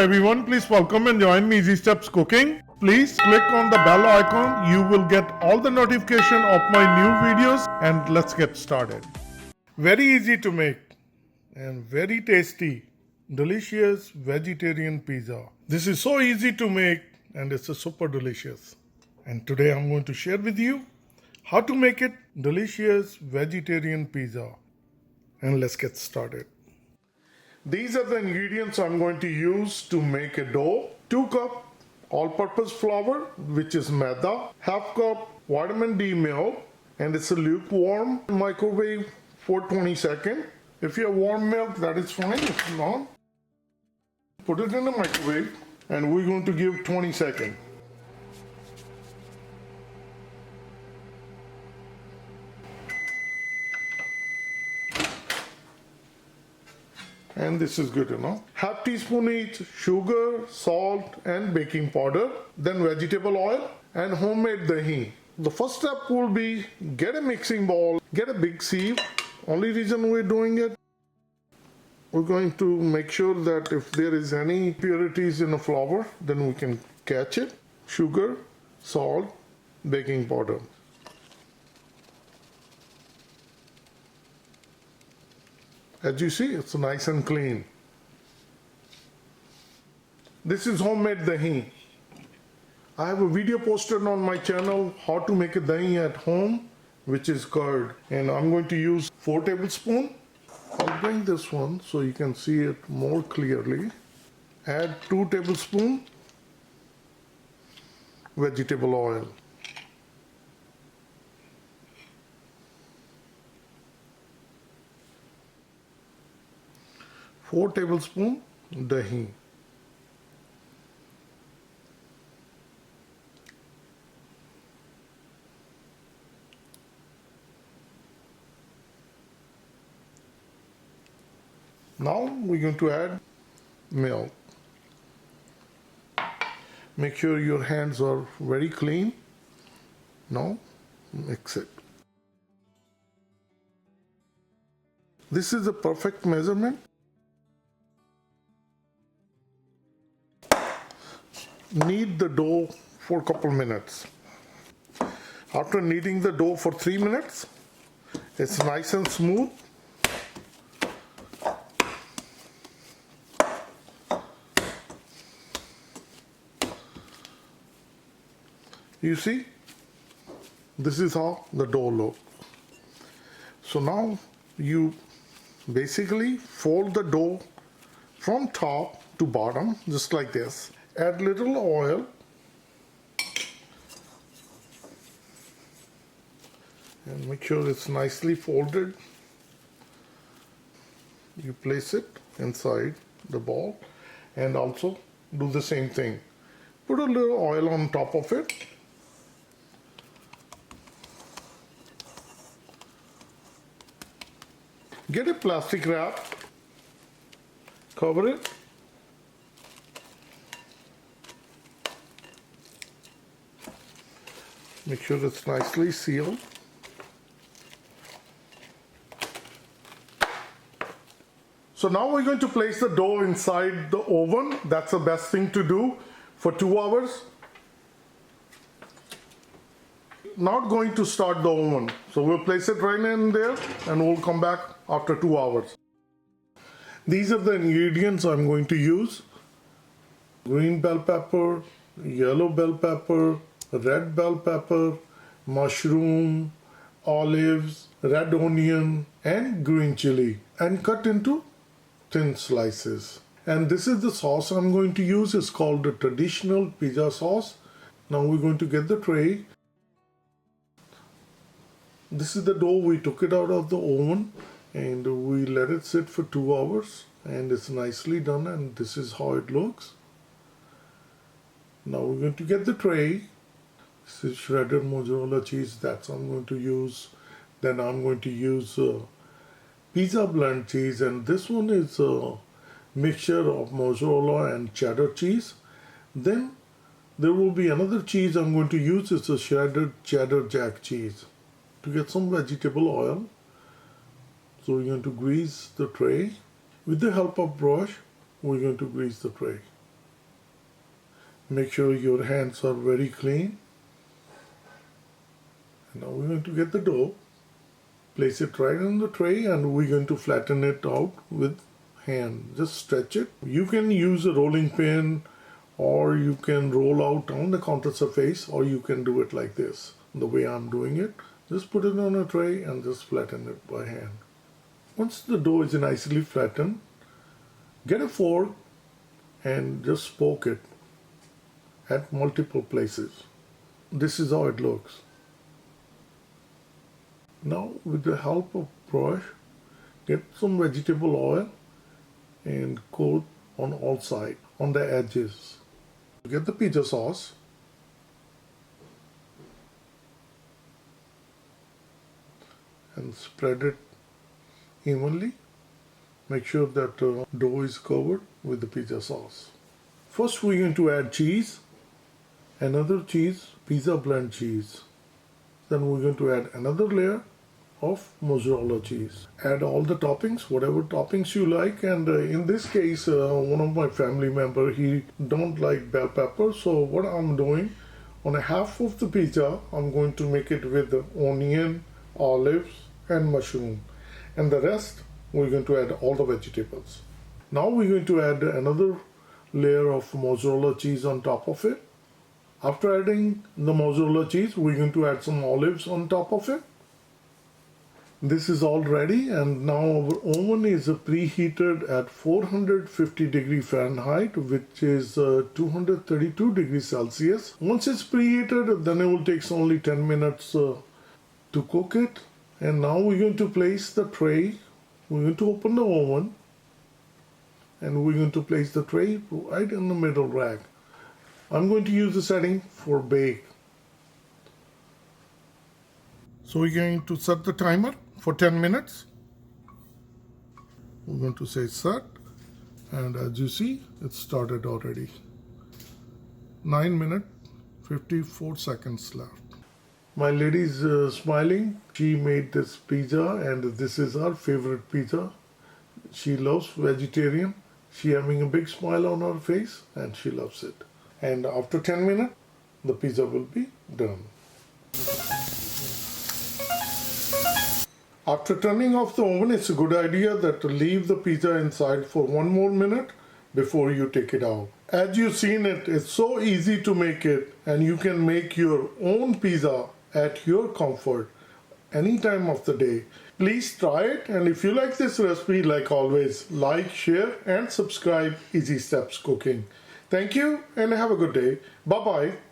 everyone, please welcome and join me Easy Steps Cooking. Please click on the bell icon. You will get all the notification of my new videos, and let's get started. Very easy to make and very tasty, delicious vegetarian pizza. This is so easy to make and it's super delicious. And today I'm going to share with you how to make it delicious vegetarian pizza. And let's get started. These are the ingredients I'm going to use to make a dough. 2 cup all-purpose flour, which is maida, half cup vitamin D milk, and it's a lukewarm microwave for 20 seconds. If you have warm milk, that is fine. If not, put it in the microwave and we're going to give 20 seconds. And this is good enough. Half teaspoon each sugar, salt and baking powder, then vegetable oil and homemade dahi. The first step will be get a mixing bowl, get a big sieve. Only reason we're doing it, we're going to make sure that if there is any impurities in the flour, then we can catch it. Sugar, salt, baking powder. As you see, it's nice and clean. This is homemade dahi. I have a video posted on my channel how to make a dahi at home, which is curd. And I'm going to use 4 tablespoons. I'll bring this one so you can see it more clearly. Add 2 tablespoons vegetable oil. 4 tablespoons dahi. Now we're going to add milk. Make sure your hands are very clean. Now mix it. This is the perfect measurement. Knead the dough for a couple minutes. After kneading the dough for 3 minutes, it's nice and smooth. You see, this is how the dough looks. So now you basically fold the dough from top to bottom, just like this. Add little oil and make sure it's nicely folded. You place it inside the ball and also do the same thing. Put a little oil on top of it. Get a plastic wrap, cover it. Make sure it's nicely sealed. So now we're going to place the dough inside the oven. That's the best thing to do for 2 hours. Not going to start the oven. So we'll place it right in there and we'll come back after 2 hours. These are the ingredients I'm going to use. Green bell pepper, yellow bell pepper, red bell pepper, mushroom, olives, red onion and green chili, and cut into thin slices. And this is the sauce I'm going to use. It's called the traditional pizza sauce. Now we're going to get the tray. This is the dough. We took it out of the oven and we let it sit for 2 hours and it's nicely done, and this is how it looks. Now we're going to get the tray. This is shredded mozzarella cheese, that's I'm going to use. Then I'm going to use pizza blend cheese, and this one is a mixture of mozzarella and cheddar cheese. Then there will be another cheese I'm going to use. It's a shredded cheddar jack cheese. To get some vegetable oil, so we're going to grease the tray. With the help of brush, we're going to grease the tray. Make sure your hands are very clean. And now we're going to get the dough, place it right on the tray, and we're going to flatten it out with hand. Just stretch it. You can use a rolling pin, or you can roll out on the counter surface, or you can do it like this, the way I'm doing it. Just put it on a tray and just flatten it by hand. Once the dough is nicely flattened, get a fork and just poke it at multiple places. This is how it looks. Now with the help of brush, get some vegetable oil and coat on all sides, on the edges. Get the pizza sauce. And spread it evenly. Make sure that dough is covered with the pizza sauce. First we're going to add cheese, another cheese, pizza blend cheese. Then we're going to add another layer of mozzarella cheese. Add all the toppings, whatever toppings you like, and in this case one of my family member, he don't like bell pepper, so what I'm doing, on a half of the pizza I'm going to make it with onion, olives and mushroom, and the rest we're going to add all the vegetables. Now we're going to add another layer of mozzarella cheese on top of it. After adding the mozzarella cheese, we're going to add some olives on top of it. This is all ready, and now our oven is preheated at 450 degree Fahrenheit, which is 232 degrees Celsius. Once it's preheated, then it will take only 10 minutes to cook it. And now we're going to place the tray. We're going to open the oven, and we're going to place the tray right in the middle rack. I'm going to use the setting for bake. So we're going to set the timer for 10 minutes. We're going to say set, and as you see, it started already. 9 minutes, 54 seconds left. My lady's smiling. She made this pizza, and this is her favorite pizza. She loves vegetarian. She having a big smile on her face, and she loves it. And after 10 minutes, the pizza will be done. After turning off the oven, it's a good idea that to leave the pizza inside for 1 more minute before you take it out. As you've seen it, it's so easy to make it, and you can make your own pizza at your comfort any time of the day. Please try it, and if you like this recipe, like always, like, share and subscribe Easy Steps Cooking. Thank you and have a good day. Bye-bye.